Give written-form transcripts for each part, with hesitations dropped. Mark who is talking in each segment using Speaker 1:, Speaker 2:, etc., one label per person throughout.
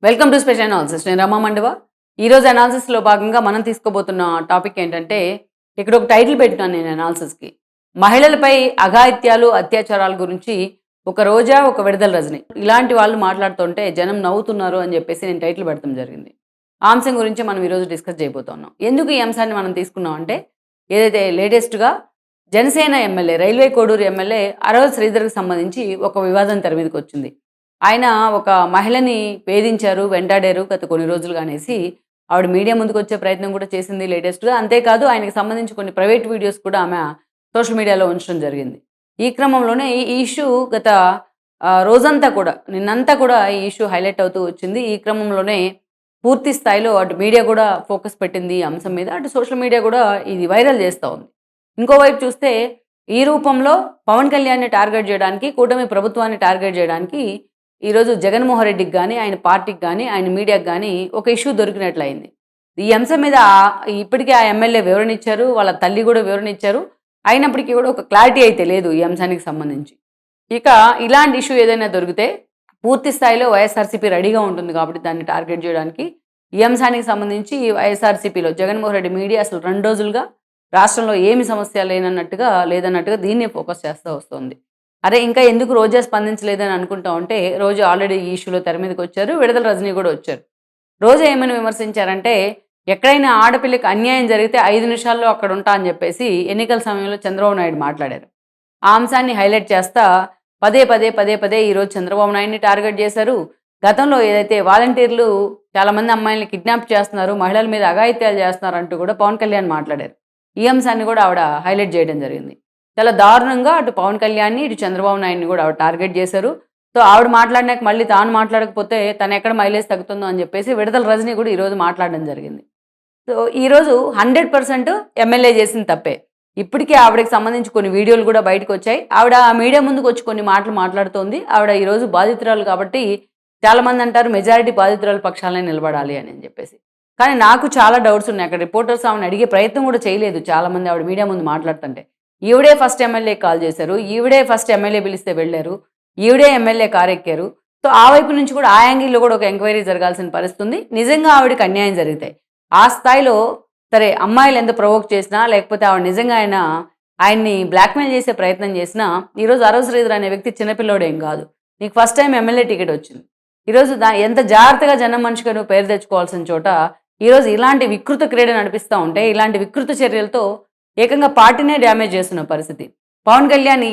Speaker 1: Welcome to special analysis. నేను రమా మండవ. ఈరోజు అనాలిసిస్లో భాగంగా మనం తీసుకోబోతున్న టాపిక్ ఏంటంటే, ఇక్కడ ఒక టైటిల్ పెట్టినాను నేను అనాలిసిస్కి. మహిళలపై అఘాయిత్యాలు అత్యాచారాల గురించి ఒక రోజా ఒక విడుదల రజని ఇలాంటి వాళ్ళు మాట్లాడుతుంటే జనం నవ్వుతున్నారు అని చెప్పేసి నేను టైటిల్ పెడతాం జరిగింది. ఆ అంశం గురించి మనం ఈరోజు డిస్కస్ చేయబోతున్నాం. ఎందుకు ఈ అంశాన్ని మనం తీసుకున్నాం అంటే, ఏదైతే లేటెస్ట్గా Janasena MLA Railway Koduru MLA Arava శ్రీధర్కి సంబంధించి ఒక వివాదం తెర మీదకి వచ్చింది. ఆయన ఒక మహిళని వేధించారు, వెంటాడారు గత కొన్ని రోజులుగా అనేసి ఆవిడ మీడియా ముందుకొచ్చే ప్రయత్నం కూడా చేసింది లేటెస్ట్‌గా. అంతేకాదు ఆయనకి సంబంధించి కొన్ని ప్రైవేట్ వీడియోస్ కూడా ఆమె సోషల్ మీడియాలో ఉంచడం జరిగింది. ఈ క్రమంలోనే ఈ ఇష్యూ గత రోజంతా కూడా నిన్నంతా కూడా ఈ ఇష్యూ హైలైట్ అవుతూ వచ్చింది. ఈ క్రమంలోనే పూర్తి స్థాయిలో అటు మీడియా కూడా ఫోకస్ పెట్టింది ఈ అంశం మీద. అటు సోషల్ మీడియా కూడా ఇది వైరల్ చేస్తా ఉంది. ఇంకోవైపు చూస్తే ఈ రూపంలో పవన్ కళ్యాణ్‌ని టార్గెట్ చేయడానికి, కూటమి ప్రభుత్వాన్ని టార్గెట్ చేయడానికి ఈరోజు జగన్మోహన్ రెడ్డికి గానీ, ఆయన పార్టీకి గానీ, ఆయన మీడియాకి గానీ ఒక ఇష్యూ దొరికినట్లయింది. ఈ అంశం మీద ఇప్పటికే ఆ ఎమ్మెల్యే వివరణ ఇచ్చారు. వాళ్ళ తల్లి గూడా వివరణ ఇచ్చారు. అయినప్పటికీ కూడా ఒక క్లారిటీ అయితే లేదు ఈ అంశానికి సంబంధించి. ఇక ఇలాంటి ఇష్యూ ఏదైనా దొరికితే పూర్తి స్థాయిలో వైఎస్ఆర్‌సీపీ రెడీగా ఉంటుంది కాబట్టి దాన్ని టార్గెట్ చేయడానికి. ఈ అంశానికి సంబంధించి వైఎస్ఆర్‌సీపీలో జగన్మోహన్ రెడ్డి మీడియా అసలు 2 రోజులుగా రాష్ట్రంలో ఏమి సమస్య లేదన్నట్టుగా దీన్నే ఫోకస్ చేస్తా వస్తోంది. అరే! ఇంకా ఎందుకు రోజా స్పందించలేదని అనుకుంటా ఉంటే, రోజా ఆల్రెడీ ఈ ఇష్యూలో తెర మీదకొచ్చారు. విడుదల రజనీ గూడా వచ్చారు. రోజా ఏమని విమర్శించారంటే, ఎక్కడైనా ఆడపిల్లకి అన్యాయం జరిగితే 5 నిమిషాల్లో అక్కడుంటా అని జెప్పేసి ఎన్నికల సమయంలో చంద్రబాబు నాయుడు మాట్లాడారు. ఆ అంశాన్ని హైలైట్ చేస్తా పదే పదే ఈరోజు చంద్రబాబు నాయుడిని టార్గెట్ చేశారు. గతంలో ఏదైతే వాలంటీర్లు చాలామంది అమ్మాయిల్ని కిడ్నాప్ చేస్తున్నారు, మహిళల మీద అఘాయిత్యాలు చేస్తున్నారు అంటూ కూడా పవన్ కళ్యాణ్ మాట్లాడారు. ఈ అంశాన్ని కూడా ఆవిడ హైలైట్ చేయడం జరిగింది. చాలా దారుణంగా అటు పవన్ కళ్యాణ్‌ని, ఇటు చంద్రబాబు నాయుడిని కూడా ఆవిడ టార్గెట్ చేశారు. సో, ఆవిడ మాట్లాడినాక మళ్ళీ తాను మాట్లాడకపోతే తనెక్కడ మైలేజ్ తగ్గుతుందో అని చెప్పేసి విడదల రజని కూడా ఈరోజు మాట్లాడడం జరిగింది. సో, ఈరోజు 100% ఎమ్మెల్యే చేసిన తప్పే. ఇప్పటికే ఆవిడకి సంబంధించి కొన్ని వీడియోలు కూడా బయటకొచ్చాయి. ఆవిడ మీడియా ముందుకొచ్చి కొన్ని మాటలు మాట్లాడుతోంది. ఆవిడ ఈరోజు బాధితురాలు కాబట్టి చాలామంది అంటారు మెజారిటీ బాధితురాలు పక్షాలనే నిలబడాలి అని చెప్పేసి. కానీ నాకు చాలా డౌట్స్ ఉన్నాయి. అక్కడ రిపోర్టర్స్ ఆమెను అడిగే ప్రయత్నం కూడా చేయలేదు చాలామంది ఆవిడ మీడియా ముందు మాట్లాడుతుంటే. ఈవిడే ఫస్ట్ ఎమ్మెల్యేకి కాల్ చేశారు. ఈవిడే ఫస్ట్ ఎమ్మెల్యే పిలిస్తే వెళ్లారు. ఈవిడే ఎమ్మెల్యే కారెక్కారు. సో, ఆ వైపు నుంచి కూడా ఆ యాంగిల్‌లో కూడా ఒక ఎంక్వైరీ జరగాల్సిన పరిస్థితి ఉంది. నిజంగా ఆవిడకి అన్యాయం జరిగితే. ఆ స్థాయిలో సరే అమ్మాయిలు ఎంత ప్రొవోక్ చేసినా, లేకపోతే ఆవిడ నిజంగా ఆయన్ని బ్లాక్‌మెయిల్ చేసే ప్రయత్నం చేసినా, ఈరోజు అరవ శ్రీధర్ అనే వ్యక్తి చిన్నపిల్లోడేం కాదు. నీకు ఫస్ట్ టైమ్ ఎమ్మెల్యే టికెట్ వచ్చింది. ఈరోజు ఎంత జాగ్రత్తగా జనం మనిషిగా నువ్వు పేరు తెచ్చుకోవాల్సిన చోట, ఈరోజు ఇలాంటి వికృత క్రీడ నడిపిస్తా ఉంటే, ఇలాంటి వికృత చర్యలతో ఏకంగా పార్టీనే డ్యామేజ్ చేస్తున్న పరిస్థితి. పవన్ కళ్యాణ్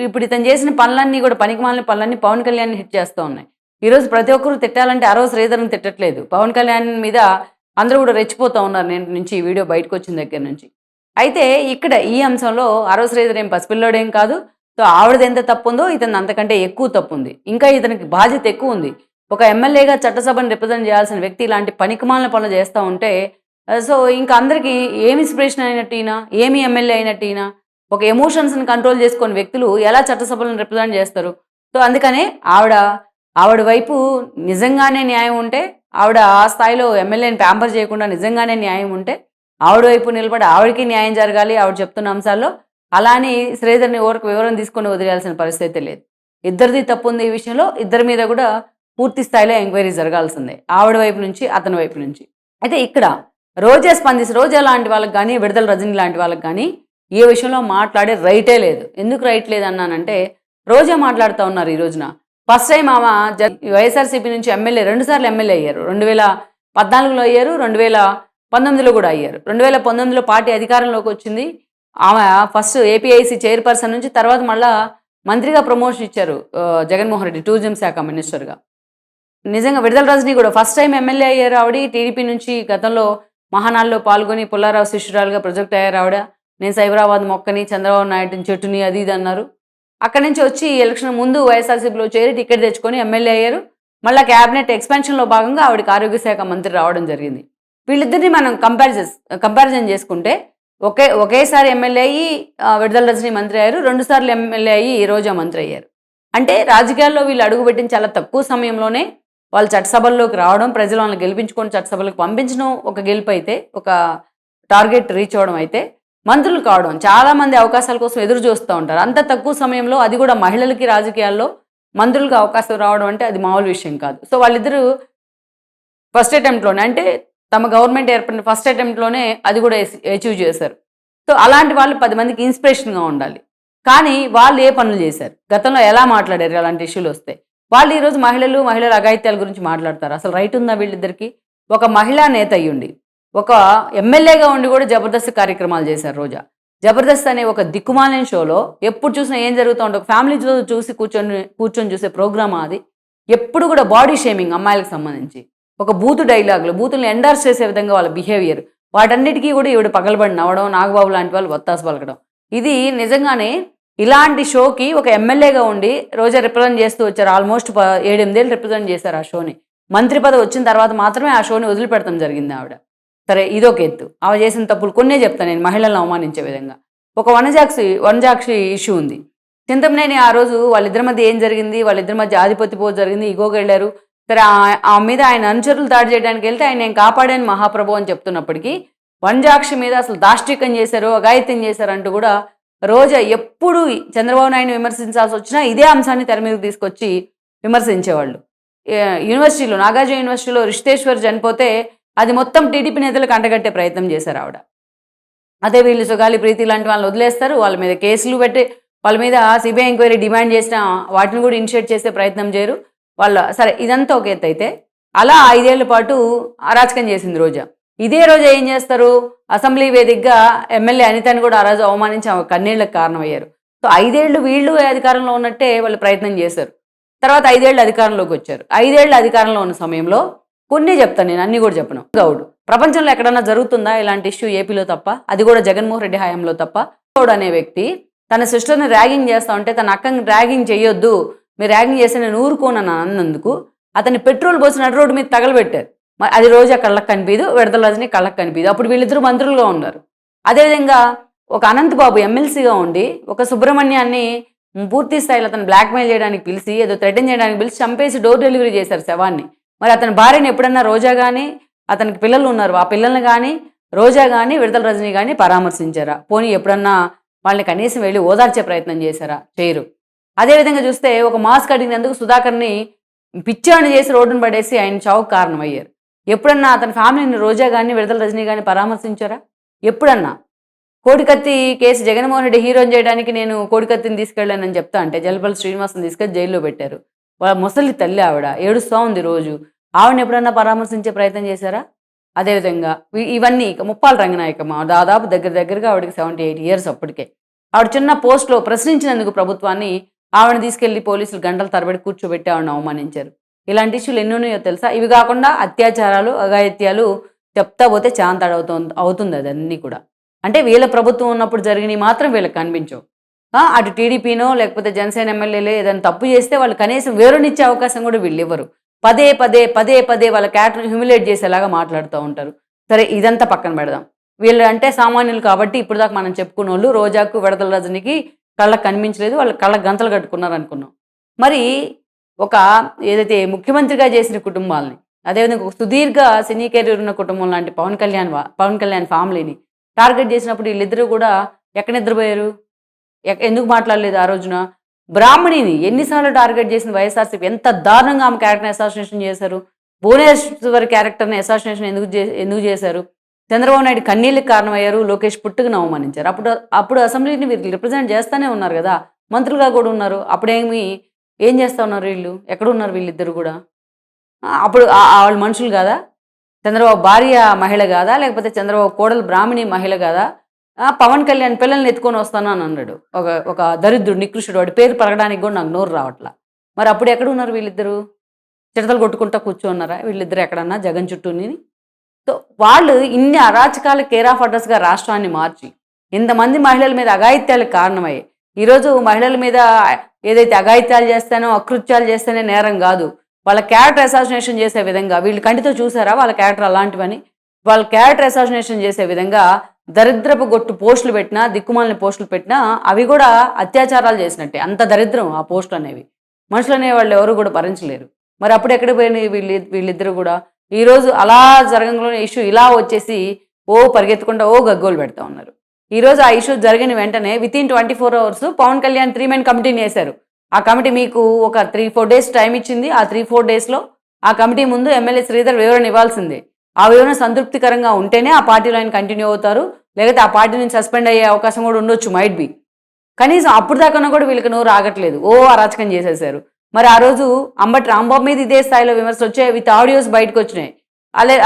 Speaker 1: ఇప్పుడు ఇతను చేసిన పనులన్నీ కూడా పనికిమాలిన పనులన్నీ పవన్ కళ్యాణ్‌ని హిట్ చేస్తూ ఉన్నాయి. ఈరోజు ప్రతి ఒక్కరు తిట్టాలంటే అరవ శ్రీధర్‌ని తిట్టట్లేదు. పవన్ కళ్యాణ్ మీద అందరూ కూడా రెచ్చిపోతా ఉన్నారు నేటి నుంచి ఈ వీడియో బయటకొచ్చిన దగ్గర నుంచి. అయితే ఇక్కడ ఈ అంశంలో అరవ శ్రీధర్ ఏం పసిపిల్లోడేం కాదు. సో, ఆవిడది ఎంత తప్పుందో ఇతనిది అంతకంటే ఎక్కువ తప్పుంది. ఇంకా ఇతనికి బాధ్యత ఎక్కువుంది. ఒక ఎమ్మెల్యేగా చట్టసభను రిప్రజెంట్ చేయాల్సిన వ్యక్తి ఇలాంటి పనికిమాలిన పనులు చేస్తా ఉంటే సో, ఇంక అందరికి ఏమి ఇన్స్పిరేషన్ అయినట్టు ఈయన? ఏమి ఎమ్మెల్యే అయినట్టు ఈయన? ఒక ఎమోషన్స్‌ని కంట్రోల్ చేసుకోని వ్యక్తులు ఎలా చట్టసభలను రిప్రజెంట్ చేస్తారు? సో, అందుకనే ఆవిడ వైపు నిజంగానే న్యాయం ఉంటే, ఆవిడ ఆ స్థాయిలో ఎమ్మెల్యేని ప్యాంపర్ చేయకుండా నిజంగానే న్యాయం ఉంటే, ఆవిడ వైపు నిలబడి ఆవిడకి న్యాయం జరగాలి ఆవిడ చెప్తున్న అంశాల్లో. అలా అని శ్రీధర్‌ని ఊరక వివరణ తీసుకొని వదిలేయాల్సిన పరిస్థితి అయితే లేదు. ఇద్దరిది తప్పుంది ఈ విషయంలో. ఇద్దరి మీద కూడా పూర్తి స్థాయిలో ఎంక్వైరీ జరగాల్సిందే. ఆవిడ వైపు నుంచి, అతని వైపు నుంచి. అయితే ఇక్కడ రోజా లాంటి వాళ్ళకి గానీ, విడుదల రజని లాంటి వాళ్ళకి గానీ, ఏ విషయంలో మాట్లాడే రైటే లేదు. ఎందుకు రైట్ లేదన్నానంటే, రోజా మాట్లాడుతా ఉన్నారు ఈ రోజున. ఫస్ట్ టైమ్ ఆమె వైఎస్ఆర్‌సీపీ నుంచి ఎమ్మెల్యే 2 సార్లు ఎమ్మెల్యే అయ్యారు. 2014లో అయ్యారు. 2019లో కూడా అయ్యారు. 2019లో పార్టీ అధికారంలోకొచ్చింది. ఆమె ఫస్ట్ ఏపీఐసీ చైర్పర్సన్ నుంచి తర్వాత మళ్ళా మంత్రిగా ప్రమోషన్ ఇచ్చారు జగన్మోహన్ రెడ్డి టూరిజం శాఖ మినిస్టర్‌గా. నిజంగా విడుదల రజని కూడా ఫస్ట్ టైమ్ ఎమ్మెల్యే అయ్యారు ఆవిడ. టీడీపీ నుంచి గతంలో మహానాడులో పాల్గొని పుల్లారావు శిష్యురాలుగా ప్రొజెక్ట్ అయ్యారు ఆవిడ. నేను సైబరాబాద్ మొక్కని, చంద్రబాబు నాయుడుని చెట్టుని అది ఇది అన్నారు. అక్కడి నుంచి వచ్చి ఎలక్షన్ ముందు వైఎస్ఆర్‌సీపీలో చేరి టికెట్ తెచ్చుకొని ఎమ్మెల్యే అయ్యారు. మళ్ళా క్యాబినెట్ ఎక్స్‌పాన్షన్‌లో భాగంగా ఆవిడకి ఆరోగ్య శాఖ మంత్రి రావడం జరిగింది. వీళ్ళిద్దరిని మనం కంపారిజన్ చేసుకుంటే ఒకేసారి ఎమ్మెల్యే అయ్యి విడుదల రజని మంత్రి అయ్యారు. 2 సార్లు ఎమ్మెల్యే అయ్యి రోజా మంత్రి అయ్యారు. అంటే రాజకీయాల్లో వీళ్ళు అడుగుపెట్టిన చాలా తక్కువ సమయంలోనే వాళ్ళు చట్టసభల్లోకి రావడం, ప్రజలు వాళ్ళని గెలిపించుకొని చట్టసభలకు పంపించడం ఒక గెలుపైతే, ఒక టార్గెట్ రీచ్ అవ్వడం అయితే, మంత్రులు కావడం చాలామంది అవకాశాల కోసం ఎదురు చూస్తూ ఉంటారు. అంత తక్కువ సమయంలో అది కూడా మహిళలకి రాజకీయాల్లో మంత్రులకు అవకాశం రావడం అంటే అది మామూలు విషయం కాదు. సో, వాళ్ళిద్దరూ ఫస్ట్ అటెంప్ట్‌లోనే అంటే తమ గవర్నమెంట్ ఏర్పడిన ఫస్ట్ అటెంప్ట్‌లోనే అది కూడా అచీవ్ చేశారు. సో, అలాంటి వాళ్ళు 10 మందికి ఇన్స్‌పిరేషన్‌గా ఉండాలి. కానీ వాళ్ళు ఏ పనులు చేశారు? గతంలో ఎలా మాట్లాడారు అలాంటి ఇష్యూలొస్తే? వాళ్ళు ఈరోజు మహిళల అఘాయిత్యాల గురించి మాట్లాడతారు. అసలు రైట్ ఉందా వీళ్ళిద్దరికీ? ఒక మహిళా నేత అయ్యుండి, ఒక ఎమ్మెల్యేగా ఉండి కూడా జబర్దస్త్ కార్యక్రమాలు చేశారు రోజా. జబర్దస్త్ అనే ఒక దిక్కుమాలిన షోలో ఎప్పుడు చూసినా ఏం జరుగుతా ఉంటది, ఫ్యామిలీతో చూసి కూర్చొని చూసే ప్రోగ్రామా అది? ఎప్పుడు కూడా బాడీ షేమింగ్ అమ్మాయిలకు సంబంధించి. ఒక బూతు డైలాగులు, బూతుల్ని ఎండార్స్ చేసే విధంగా వాళ్ళ బిహేవియర్. వాటన్నిటికీ కూడా ఈవిడ పగలబడి నవ్వడం, నాగబాబు లాంటి వాళ్ళు వత్తాసు పలకడం. ఇది నిజంగానే ఇలాంటి షోకి ఒక ఎమ్మెల్యేగా ఉండి రోజా రిప్రజెంట్ చేస్తూ వచ్చారు. ఆల్మోస్ట్ 7, 8 ఏళ్ళు రిప్రజెంట్ చేశారు ఆ షోని. మంత్రి పదవి వచ్చిన తర్వాత మాత్రమే ఆ షోని వదిలిపెడతం జరిగింది ఆవిడ. సరే ఇదొక ఎత్తు. ఆమె చేసిన తప్పులు కొన్నే చెప్తాను నేను మహిళలను అవమానించే విధంగా. ఒక వనజాక్షి ఇష్యూ ఉంది. చింతమనేని ఆ రోజు వాళ్ళిద్దరి మధ్య ఏం జరిగింది? వాళ్ళిద్దరి మధ్య ఆధిపత్య పోరు జరిగింది. ఇగోకెళ్లారు. సరే ఆమె మీద ఆయన అనుచరులు దాడి చేయడానికి వెళ్తే ఆయన నేను కాపాడాను మహాప్రభు అని చెప్తున్నప్పటికీ వనజాక్షి మీద అసలు దాష్టికం చేశారు, అఘాయిత్యం చేశారు అంటూ కూడా రోజా ఎప్పుడు చంద్రబాబు నాయుడిని విమర్శించాల్సి వచ్చినా ఇదే అంశాన్ని తెర మీదకి తీసుకొచ్చి విమర్శించేవాళ్ళు. యూనివర్సిటీలో నాగార్జున యూనివర్సిటీలో రిషితేశ్వర్ చనిపోతే అది మొత్తం టీడీపీ నేతలకు అంటగట్టే ప్రయత్నం చేశారు ఆవిడ. అదే వీళ్ళు సుగాలి ప్రీతి లాంటి వాళ్ళని వదిలేస్తారు, వాళ్ళ మీద కేసులు పెట్టి వాళ్ళ మీద సిబిఐ ఎంక్వైరీ డిమాండ్ చేసిన వాటిని కూడా ఇనిషియేట్ చేసే ప్రయత్నం చేయరు. సరే ఇదంతా ఒక ఎత్తు అయితే అలా 5 ఏళ్ల పాటు అరాచకం చేసింది రోజా. ఇదే రోజా ఏం చేస్తారు? అసెంబ్లీ వేదికగా ఎమ్మెల్యే అనితని కూడా ఆ రోజు అవమానించి ఆమె కన్నీళ్లకు కారణమయ్యారు. సో 5 ఏళ్ళు వీళ్ళు అధికారంలో ఉన్నట్టే వాళ్ళు ప్రయత్నం చేశారు. తర్వాత 5 ఏళ్ళు అధికారంలోకి వచ్చారు. 5 ఏళ్ళు అధికారంలో ఉన్న సమయంలో కొన్ని చెప్తాను నేను, అన్ని కూడా చెప్పను. గౌడ్ ప్రపంచంలో ఎక్కడన్నా జరుగుతుందా ఇలాంటి ఇష్యూ ఏపీలో తప్ప? అది కూడా జగన్మోహన్ రెడ్డి హయాంలో తప్ప. గౌడ్ అనే వ్యక్తి తన సిస్టర్ని ర్యాగింగ్ చేస్తా ఉంటే తన అక్కని ర్యాగింగ్ చేయొద్దు, మీరు ర్యాగింగ్ చేస్తే నేను ఊరుకోనని అన్నందుకు అతన్ని పెట్రోల్ పోసి నడు రోడ్డు మీద తగలబెట్టారు. అది రోజా కళ్ళకు కనిపించదు, విడదల రజని కళ్ళకు కనిపించదు. అప్పుడు వీళ్ళిద్దరూ మంత్రులుగా ఉన్నారు. అదేవిధంగా ఒక అనంతబాబు ఎమ్మెల్సీగా ఉండి ఒక సుబ్రహ్మణ్యాన్ని పూర్తి స్థాయిలో అతను బ్లాక్మెయిల్ చేయడానికి పిలిచి ఏదో థ్రెటన్ చేయడానికి పిలిచి చంపేసి డోర్ డెలివరీ చేశారు శవాన్ని. మరి అతని భార్యను ఎప్పుడన్నా రోజా కానీ, అతనికి పిల్లలు ఉన్నారు, ఆ పిల్లల్ని కానీ రోజా కానీ విడదల రజని కానీ పరామర్శించారా? పోనీ ఎప్పుడన్నా వాళ్ళని కనీసం వెళ్ళి ఓదార్చే ప్రయత్నం చేశారా? చేయరు. అదేవిధంగా చూస్తే ఒక మాస్క్ అడిగినందుకు సుధాకర్ని పిచ్చాన్ని చేసి రోడ్డును పడేసి ఆయన చావుకు కారణమయ్యారు. ఎప్పుడన్నా అతని ఫ్యామిలీని రోజా కానీ విడదల రజని కానీ పరామర్శించారా? ఎప్పుడన్నా? కోడికత్తి కేసు జగన్మోహన్ రెడ్డి హీరోని చేయడానికి నేను కోడికత్తిని తీసుకెళ్ళానని చెప్తా అంటే జలపల్లి శ్రీనివాసన్ తీసుకెళ్ళి జైల్లో పెట్టారు. వాళ్ళ ముసలి తల్లి ఆవిడ ఏడుస్తూ ఉంది రోజు. ఆవిడని ఎప్పుడన్నా పరామర్శించే ప్రయత్నం చేశారా? అదేవిధంగా ఇవన్నీ ఇక ముప్పాల రంగనాయకమ్మ దాదాపు దగ్గరగా ఆవిడకి 78 ఇయర్స్ అప్పటికే. ఆవిడ చిన్న పోస్ట్లో ప్రశ్నించినందుకు ప్రభుత్వాన్ని ఆవిడని తీసుకెళ్లి పోలీసులు గంటల తరబడి కూర్చోబెట్టి ఆవిడని అవమానించారు. ఇలాంటి ఇష్యూలు ఎన్నున్నాయో తెలుసా? ఇవి కాకుండా అత్యాచారాలు, అఘాయిత్యాలు చెప్తా పోతే చాంతాడు అవుతుంది అదన్నీ కూడా. అంటే వీళ్ళ ప్రభుత్వం ఉన్నప్పుడు జరిగినవి మాత్రం వీళ్ళకి కనిపించవు. అటు టీడీపీనో లేకపోతే జనసేన ఎమ్మెల్యేలే ఏదైనా తప్పు చేస్తే వాళ్ళు కనీసం వేరునిచ్చే అవకాశం కూడా వీళ్ళు ఇవ్వరు. పదే పదే వాళ్ళ క్యారెక్టర్ హ్యూమిలేట్ చేసేలాగా మాట్లాడుతూ ఉంటారు. సరే ఇదంతా పక్కన పెడదాం. వీళ్ళు అంటే సామాన్యులు కాబట్టి ఇప్పుడు దాకా మనం చెప్పుకున్న వాళ్ళు రోజాకు విడదల రజనికి కళ్ళకు కనిపించలేదు, వాళ్ళ కళ్ళకు గంతలు కట్టుకున్నారు అనుకున్నాం. మరి ఒక ఏదైతే ముఖ్యమంత్రిగా చేసిన కుటుంబాలని, అదేవిధంగా ఒక సుదీర్ఘ సినీ కెరీర్ ఉన్న కుటుంబం లాంటి పవన్ కళ్యాణ్ ఫ్యామిలీని టార్గెట్ చేసినప్పుడు వీళ్ళిద్దరూ కూడా ఎక్కడ నిద్రపోయారు? ఎందుకు మాట్లాడలేదు ఆ రోజున? బ్రాహ్మణిని ఎన్నిసార్లు టార్గెట్ చేసిన వైఎస్ఆర్సీపీ, ఎంత దారుణంగా ఆమె క్యారెక్టర్ని అసాసినేషన్ చేశారు. భువనేశ్వరి క్యారెక్టర్ని అసాసినేషన్ ఎందుకు చేశారు? చంద్రబాబు నాయుడు కన్నీళ్ళకి కారణమయ్యారు, లోకేష్ పుట్టుకుని అవమానించారు. అప్పుడు అసెంబ్లీని వీళ్ళు రిప్రజెంట్ చేస్తూనే ఉన్నారు కదా, మంత్రులుగా కూడా ఉన్నారు. ఏం చేస్తూ ఉన్నారు వీళ్ళు? ఎక్కడున్నారు వీళ్ళిద్దరు కూడా? అప్పుడు వాళ్ళు మనుషులు కాదా? చంద్రబాబు భార్య మహిళ కాదా? లేకపోతే చంద్రబాబు కోడలు బ్రాహ్మణి మహిళ కాదా? పవన్ కళ్యాణ్ పిల్లల్ని ఎత్తుకొని వస్తాను అని అన్నాడు ఒక దరిద్రుడు, నికృష్టుడు. వాడి పేరు పలకడానికి కూడా నాకు నోరు రావట్లా. మరి అప్పుడు ఎక్కడ ఉన్నారు వీళ్ళిద్దరు? చిడతలు కొట్టుకుంటా కూర్చోన్నారా వీళ్ళిద్దరు ఎక్కడన్నా జగన్ చుట్టూని? సో వాళ్ళు ఇన్ని అరాచకాల కేర్ ఆఫ్ అడ్రస్గా రాష్ట్రాన్ని మార్చి ఇంతమంది మహిళల మీద అఘాయిత్యాలకు కారణమయ్యాయి. ఈరోజు మహిళల మీద ఏదైతే అఘాయిత్యాలు చేస్తానో, అకృత్యాలు చేస్తేనే నేరం కాదు, వాళ్ళ క్యారెక్టర్ అసాసినేషన్ చేసే విధంగా వీళ్ళు కంటితో చూసారా వాళ్ళ క్యారెక్టర్ అలాంటివని? వాళ్ళ క్యారెక్టర్ అసాసినేషన్ చేసే విధంగా దరిద్రపు గొట్టు పోస్టులు పెట్టినా, దిక్కుమాలిన పోస్టులు పెట్టినా అవి కూడా అత్యాచారాలు చేసినట్టే. అంత దరిద్రం ఆ పోస్టులు అనేవి. మనుషులు అనేవాళ్ళు ఎవరు కూడా భరించలేరు. మరి అప్పుడు ఎక్కడ పోయినాయి వీళ్ళిద్దరు కూడా? ఈరోజు అలా జరగంలోనే ఇష్యూ ఇలా వచ్చేసి పరిగెత్తుకుంటా గగ్గోలు పెడతా ఉన్నారు. ఈరోజు ఆ ఇష్యూ జరిగిన వెంటనే within 24 hours Pawan Kalyan 3 men కమిటీని వేశారు. ఆ కమిటీ మీకు ఒక 3-4 days టైం ఇచ్చింది. ఆ 3-4 daysలో ఆ కమిటీ ముందు ఎమ్మెల్యే శ్రీధర్ వివరణ ఇవ్వాల్సిందే. ఆ వివరణ సంతృప్తికరంగా ఉంటేనే ఆ పార్టీలో ఆయన కంటిన్యూ అవుతారు. లేకపోతే ఆ పార్టీ నుంచి సస్పెండ్ అయ్యే అవకాశం కూడా ఉండొచ్చు, మైట్ బి. కనీసం అప్పుడు దాకా కూడా వీళ్ళకి నోరు ఆగట్లేదు. అరాచకం చేసేశారు. మరి ఆ రోజు అంబటి రాంబాబు మీద ఇదే స్థాయిలో విమర్శలు వచ్చాయి. విత్ ఆడియోస్ బయటకు వచ్చినాయి.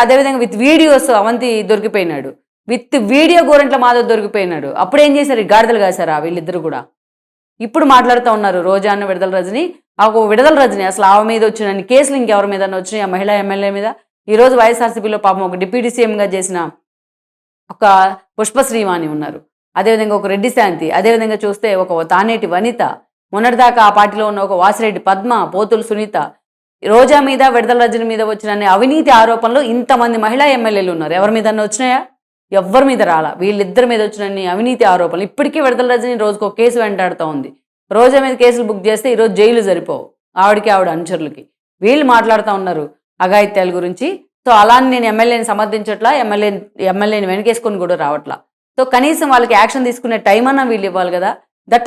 Speaker 1: అదేవిధంగా విత్ వీడియోస్ అవంతి దొరికిపోయినాడు. విత్ వీడియో గోరంట్ల మాధవ్ దొరికిపోయినాడు. అప్పుడు ఏం చేశారు? గాడిదలు కాశారా వీళ్ళిద్దరు కూడా? ఇప్పుడు మాట్లాడుతూ ఉన్నారు రోజా అన్న విడుదల రజని. విడుదల రజని అసలు ఆమె మీద వచ్చిన కేసులు ఇంకెవరి మీద వచ్చినాయి? ఆ మహిళా ఎమ్మెల్యే మీద. ఈరోజు వైఎస్ఆర్సీపీలో పాపం ఒక డిప్యూటీ సీఎంగా చేసిన ఒక పుష్పశ్రీవాణి ఉన్నారు. అదేవిధంగా ఒక రెడ్డి శాంతి, అదేవిధంగా చూస్తే ఒక తానేటి వనిత, మొన్నటిదాకా ఆ పార్టీలో ఉన్న ఒక వాసిరెడ్డి పద్మ, పోతులు సునీత, రోజా మీద విడుదల రజని మీద వచ్చిన అవినీతి ఆరోపణలు ఇంతమంది మహిళా ఎమ్మెల్యేలు ఉన్నారు. ఎవరి మీద వచ్చినాయా? ఎవ్వరి మీద రాలా. వీళ్ళిద్దరి మీద వచ్చిన అవినీతి ఆరోపణలు. ఇప్పటికీ విడుదల రజని రోజుకు ఒక కేసు వెంటాడుతూ ఉంది. రోజా మీద కేసులు బుక్ చేస్తే ఈరోజు జైలు సరిపోవు ఆవిడ అనుచరులకి. వీళ్ళు మాట్లాడుతూ ఉన్నారు అఘాయిత్యాల గురించి. సో అలానే నేను ఎమ్మెల్యేని సమర్థించట్లా, ఎమ్మెల్యేని వెనకేసుకొని కూడా రావట్లా. సో కనీసం వాళ్ళకి యాక్షన్ తీసుకునే టైం అన్నా వీళ్ళు ఇవ్వాలి కదా.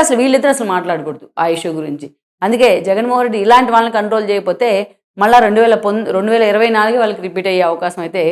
Speaker 1: అసలు వీళ్ళిద్దరు అసలు మాట్లాడకూడదు ఆ ఇష్యూ గురించి. అందుకే జగన్మోహన్ రెడ్డి ఇలాంటి వాళ్ళని కంట్రోల్ చేయకపోతే మళ్ళీ 2024 వాళ్ళకి రిపీట్ అయ్యే అవకాశం అయితే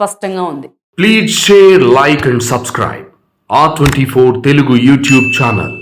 Speaker 1: స్పష్టంగా ఉంది.
Speaker 2: Please share, like and subscribe R24 Telugu YouTube channel.